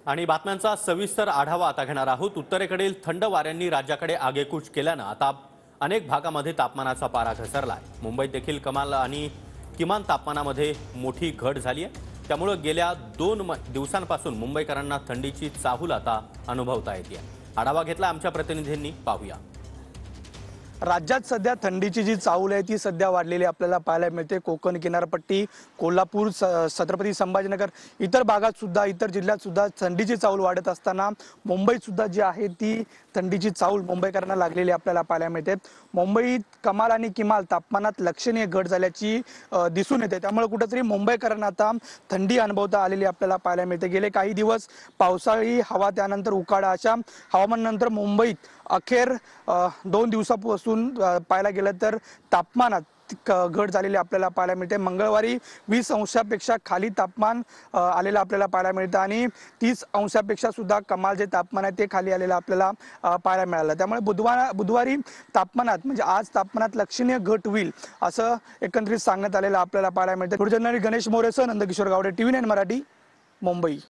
आणि बातम्यांचा सविस्तर आढावा आता घेणार आहोत। उत्तरेकडील थंड वाऱ्यांनी राज्याकडे आगेकूच केल्यानं आता अनेक भागामध्ये तापमानाचा पारा घसरलाय। मुंबईत देखील कमाल आणि किमान तापमानामध्ये मोठी घट झाली आहे। त्यामुळे गेल्या 2 दिवसांपासून मुंबईकरांना थंडीची चाहूल आता अनुभवता येते। आढावा घेतला आमच्या प्रतिनिधींनी, पाहूया। राज्यात सध्या थंडीची जी चाहूल आहे ती सध्या वाढलेली आपल्याला पाहायला मिळते। कोकण किनारपट्टी, कोल्हापूर, छत्रपती संभाजीनगर, इतर भागात सुद्धा, इतर जिल्ह्यात सुद्धा थंडीची चाहूल वाढत असताना मुंबईत सुद्धा जी आहे ती थंडीची चाहूल मुंबईकरांना लागलेली आपल्याला पाहायला मिळते। मुंबईत कमाल आणि किमान तापमानात लक्षणीय घट झाल्याची दिसून येते। त्यामुळे कुठेतरी मुंबईकरांना आता थंडी अनुभवता आलेली आपल्याला पाहायला मिळते। गेले काही दिवस पावसाळी हवा, त्यानंतर उकाडा अशा हवामानानंतर मुंबईत अखेर 2 दिवसापासून पाहायला गेलं तर तापमानात घट झालेली आपल्याला पाहायला मिळते। मंगळवारी 20 अंशापेक्षा खाली तापमान आलेलं आपल्याला पाहायला मिळतं आणि 30 अंशापेक्षा सुद्धा कमाल जे तापमान आहे ते खाली आलेलं आपल्याला पाहायला मिळालं। त्यामुळे बुधवारी तापमानात म्हणजे आज तापमानात लक्षणीय घट होईल असं एकंदरीत सांगण्यात आलेलं आपल्याला पाहायला मिळतं। जर्नलिस्ट गणेश मोरेसह नंदकिशोर गावडे, TV9 मराठी, मुंबई।